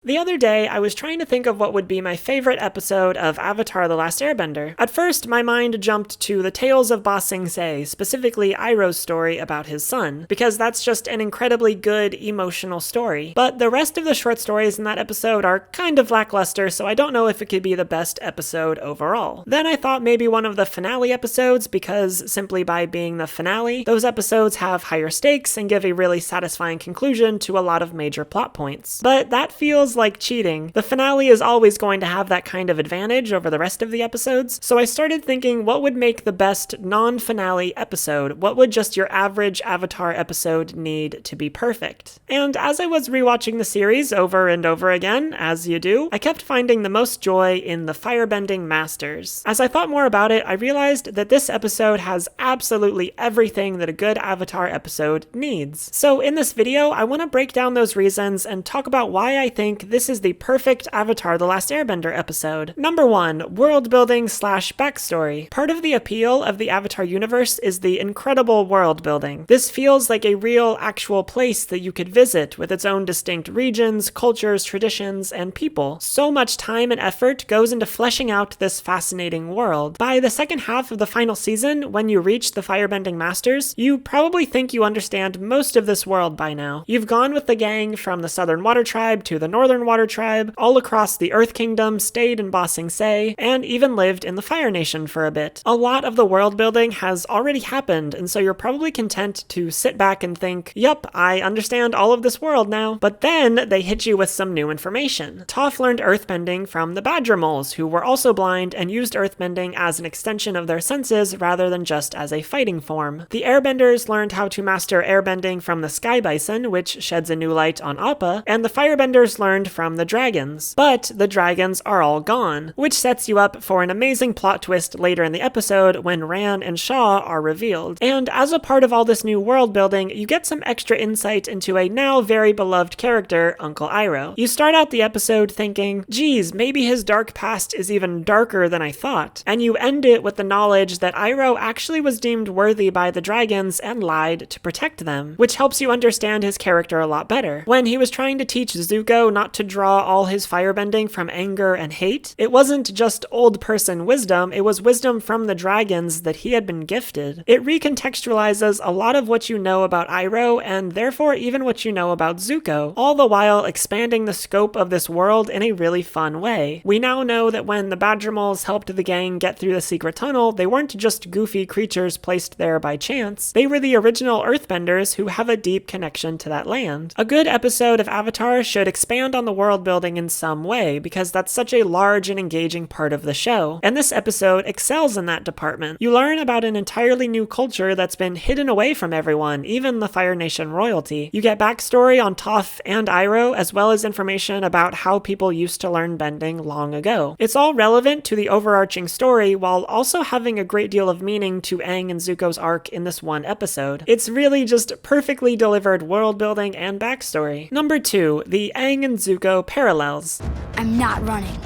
The other day, I was trying to think of what would be my favorite episode of Avatar: The Last Airbender. At first, my mind jumped to the tales of Ba Sing Se, specifically Iroh's story about his son, because that's just an incredibly good, emotional story. But the rest of the short stories in that episode are kind of lackluster, so I don't know if it could be the best episode overall. Then I thought maybe one of the finale episodes, because simply by being the finale, those episodes have higher stakes and give a really satisfying conclusion to a lot of major plot points. But that feels like cheating. The finale is always going to have that kind of advantage over the rest of the episodes, so I started thinking what would make the best non-finale episode? What would just your average Avatar episode need to be perfect? And as I was rewatching the series over and over again, as you do, I kept finding the most joy in the Firebending Masters. As I thought more about it, I realized that this episode has absolutely everything that a good Avatar episode needs. So in this video, I want to break down those reasons and talk about why I think this is the perfect Avatar: The Last Airbender episode. Number 1, world building / backstory. Part of the appeal of the Avatar universe is the incredible world building. This feels like a real, actual place that you could visit with its own distinct regions, cultures, traditions, and people. So much time and effort goes into fleshing out this fascinating world. By the second half of the final season, when you reach the Firebending Masters, you probably think you understand most of this world by now. You've gone with the gang from the Southern Water Tribe to the Northern Water Tribe, all across the Earth Kingdom, stayed in Ba Sing Se, and even lived in the Fire Nation for a bit. A lot of the world building has already happened, and so you're probably content to sit back and think, yup, I understand all of this world now. But then they hit you with some new information. Toph learned earthbending from the Badger Moles, who were also blind and used earthbending as an extension of their senses rather than just as a fighting form. The Airbenders learned how to master airbending from the Sky Bison, which sheds a new light on Appa, and the Firebenders learned from the dragons. But the dragons are all gone, which sets you up for an amazing plot twist later in the episode when Ran and Shaw are revealed. And as a part of all this new world building, you get some extra insight into a now very beloved character, Uncle Iroh. You start out the episode thinking, geez, maybe his dark past is even darker than I thought. And you end it with the knowledge that Iroh actually was deemed worthy by the dragons and lied to protect them, which helps you understand his character a lot better. When he was trying to teach Zuko not to draw all his firebending from anger and hate, it wasn't just old person wisdom, it was wisdom from the dragons that he had been gifted. It recontextualizes a lot of what you know about Iroh, and therefore even what you know about Zuko, all the while expanding the scope of this world in a really fun way. We now know that when the Badger Moles helped the gang get through the secret tunnel, they weren't just goofy creatures placed there by chance, they were the original earthbenders who have a deep connection to that land. A good episode of Avatar should expand on the world building in some way, because that's such a large and engaging part of the show. And this episode excels in that department. You learn about an entirely new culture that's been hidden away from everyone, even the Fire Nation royalty. You get backstory on Toph and Iroh, as well as information about how people used to learn bending long ago. It's all relevant to the overarching story, while also having a great deal of meaning to Aang and Zuko's arc in this one episode. It's really just perfectly delivered world building and backstory. Number 2, the Aang and Zuko parallels. I'm not running.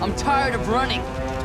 I'm tired of running.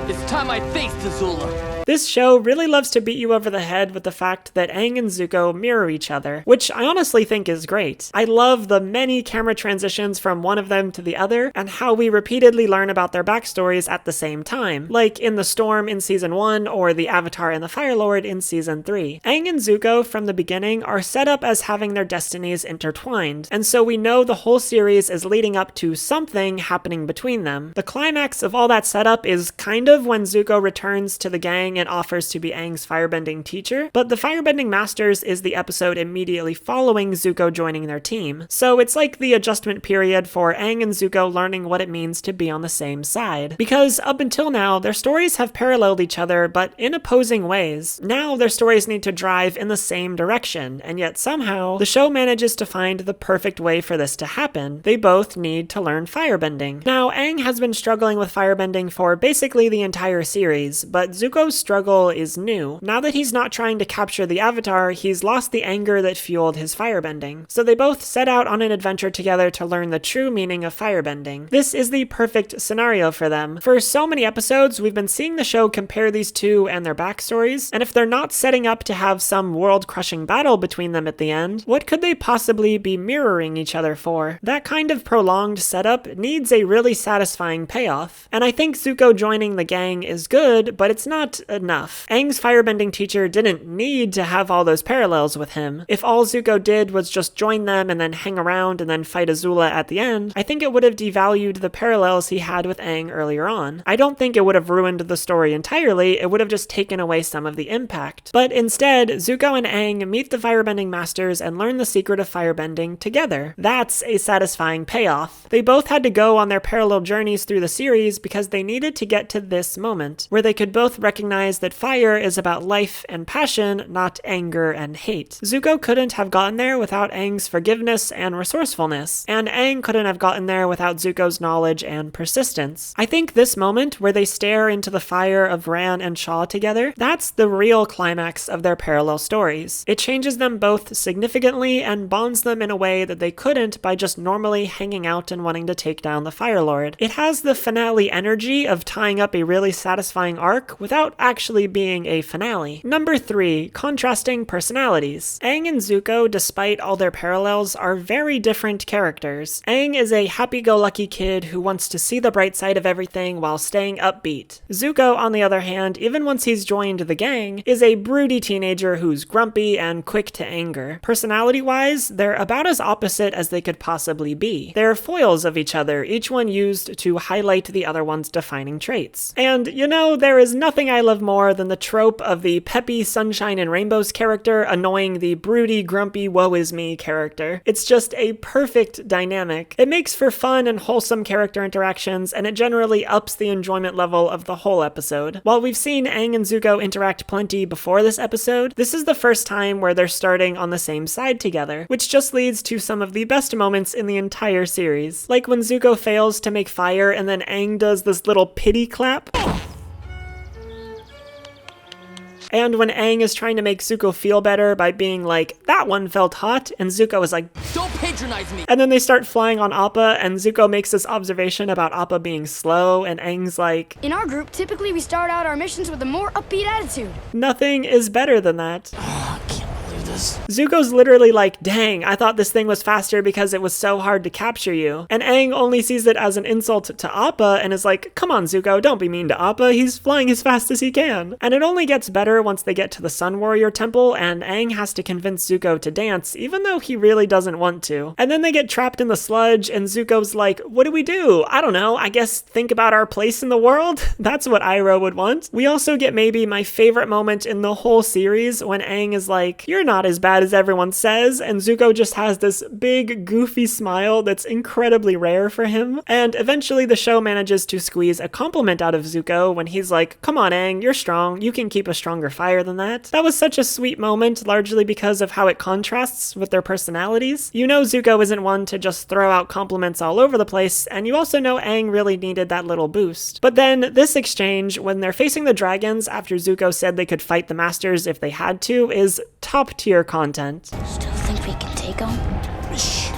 It's time I faced Azula. This show really loves to beat you over the head with the fact that Aang and Zuko mirror each other, which I honestly think is great. I love the many camera transitions from one of them to the other, and how we repeatedly learn about their backstories at the same time, like in The Storm in Season 1 or the Avatar and the Fire Lord in Season 3. Aang and Zuko from the beginning are set up as having their destinies intertwined, and so we know the whole series is leading up to something happening between them. The climax of all that setup is kind of when Zuko returns to the gang and offers to be Aang's firebending teacher, but the Firebending Masters is the episode immediately following Zuko joining their team. So it's like the adjustment period for Aang and Zuko learning what it means to be on the same side. Because up until now, their stories have paralleled each other, but in opposing ways. Now their stories need to drive in the same direction, and yet somehow, the show manages to find the perfect way for this to happen. They both need to learn firebending. Now, Aang has been struggling with firebending for basically the entire series, but Zuko's struggle is new. Now that he's not trying to capture the Avatar, he's lost the anger that fueled his firebending. So they both set out on an adventure together to learn the true meaning of firebending. This is the perfect scenario for them. For so many episodes, we've been seeing the show compare these two and their backstories, and if they're not setting up to have some world-crushing battle between them at the end, what could they possibly be mirroring each other for? That kind of prolonged setup needs a really satisfying payoff. And I think Zuko joining the gang is good, but it's not enough. Aang's firebending teacher didn't need to have all those parallels with him. If all Zuko did was just join them and then hang around and then fight Azula at the end, I think it would have devalued the parallels he had with Aang earlier on. I don't think it would have ruined the story entirely, it would have just taken away some of the impact. But instead, Zuko and Aang meet the Firebending Masters and learn the secret of firebending together. That's a satisfying payoff. They both had to go on their parallel journeys through the series because they needed to get to this moment, where they could both recognize that fire is about life and passion, not anger and hate. Zuko couldn't have gotten there without Aang's forgiveness and resourcefulness, and Aang couldn't have gotten there without Zuko's knowledge and persistence. I think this moment, where they stare into the fire of Ran and Shaw together, that's the real climax of their parallel stories. It changes them both significantly and bonds them in a way that they couldn't by just normally hanging out and wanting to take down the Fire Lord. It has the finale energy of tying up a really satisfying arc without actually being a finale. Number 3, contrasting personalities. Aang and Zuko, despite all their parallels, are very different characters. Aang is a happy-go-lucky kid who wants to see the bright side of everything while staying upbeat. Zuko, on the other hand, even once he's joined the gang, is a broody teenager who's grumpy and quick to anger. Personality-wise, they're about as opposite as they could possibly be. They're foils of each other, each one used to highlight the other one's defining traits. And, you know, there is nothing I love more than the trope of the peppy sunshine and rainbows character annoying the broody, grumpy, woe-is-me character. It's just a perfect dynamic. It makes for fun and wholesome character interactions, and it generally ups the enjoyment level of the whole episode. While we've seen Aang and Zuko interact plenty before this episode, this is the first time where they're starting on the same side together, which just leads to some of the best moments in the entire series. Like when Zuko fails to make fire and then Aang does this little pity clap. And when Aang is trying to make Zuko feel better by being like, that one felt hot, and Zuko is like, don't patronize me! And then they start flying on Appa, and Zuko makes this observation about Appa being slow, and Aang's like, in our group, typically we start out our missions with a more upbeat attitude. Nothing is better than that. Zuko's literally like, dang, I thought this thing was faster because it was so hard to capture you. And Aang only sees it as an insult to Appa and is like, come on Zuko, don't be mean to Appa, he's flying as fast as he can. And it only gets better once they get to the Sun Warrior Temple and Aang has to convince Zuko to dance, even though he really doesn't want to. And then they get trapped in the sludge and Zuko's like, what do? I don't know, I guess think about our place in the world? That's what Iroh would want. We also get maybe my favorite moment in the whole series when Aang is like, you're not as bad as everyone says, and Zuko just has this big goofy smile that's incredibly rare for him. And eventually the show manages to squeeze a compliment out of Zuko when he's like, come on Aang, you're strong, you can keep a stronger fire than that. That was such a sweet moment, largely because of how it contrasts with their personalities. You know Zuko isn't one to just throw out compliments all over the place, and you also know Aang really needed that little boost. But then this exchange, when they're facing the dragons after Zuko said they could fight the Masters if they had to, is top tier content. Still think we can take them? Shh.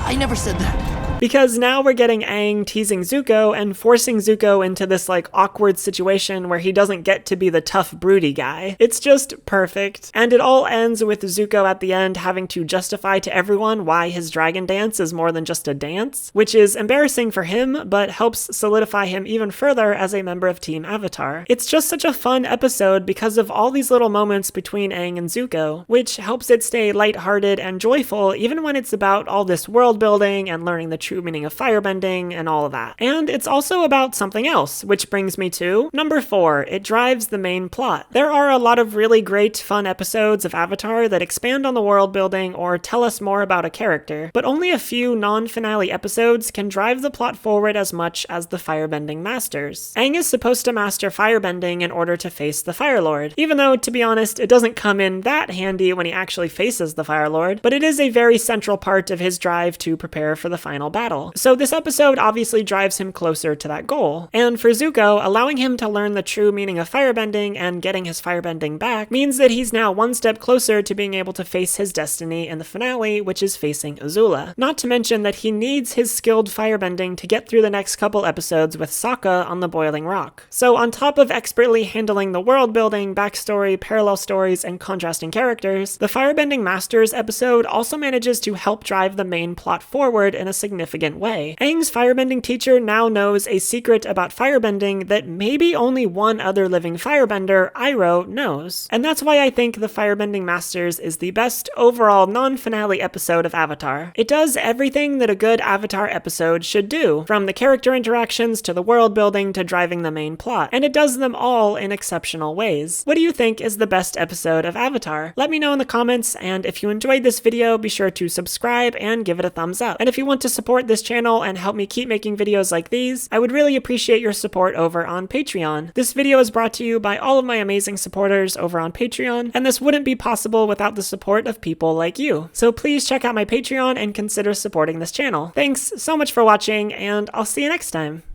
I never said that. Because now we're getting Aang teasing Zuko and forcing Zuko into this like awkward situation where he doesn't get to be the tough broody guy. It's just perfect. And it all ends with Zuko at the end having to justify to everyone why his dragon dance is more than just a dance, which is embarrassing for him, but helps solidify him even further as a member of Team Avatar. It's just such a fun episode because of all these little moments between Aang and Zuko, which helps it stay lighthearted and joyful even when it's about all this world building and learning the true meaning of firebending and all of that. And it's also about something else, which brings me to number 4, it drives the main plot. There are a lot of really great, fun episodes of Avatar that expand on the world building or tell us more about a character, but only a few non-finale episodes can drive the plot forward as much as the Firebending Masters. Aang is supposed to master firebending in order to face the Fire Lord, even though, to be honest, it doesn't come in that handy when he actually faces the Fire Lord, but it is a very central part of his drive to prepare for the final battle. So this episode obviously drives him closer to that goal. And for Zuko, allowing him to learn the true meaning of firebending and getting his firebending back means that he's now one step closer to being able to face his destiny in the finale, which is facing Azula. Not to mention that he needs his skilled firebending to get through the next couple episodes with Sokka on the Boiling Rock. So on top of expertly handling the world building, backstory, parallel stories, and contrasting characters, the Firebending Masters episode also manages to help drive the main plot forward in a significant way. Aang's firebending teacher now knows a secret about firebending that maybe only one other living firebender, Iroh, knows. And that's why I think the Firebending Masters is the best overall non-finale episode of Avatar. It does everything that a good Avatar episode should do, from the character interactions to the world building to driving the main plot, and it does them all in exceptional ways. What do you think is the best episode of Avatar? Let me know in the comments, and if you enjoyed this video, be sure to subscribe and give it a thumbs up. And if you want to support this channel and help me keep making videos like these, I would really appreciate your support over on Patreon. This video is brought to you by all of my amazing supporters over on Patreon, and this wouldn't be possible without the support of people like you. So please check out my Patreon and consider supporting this channel. Thanks so much for watching, and I'll see you next time.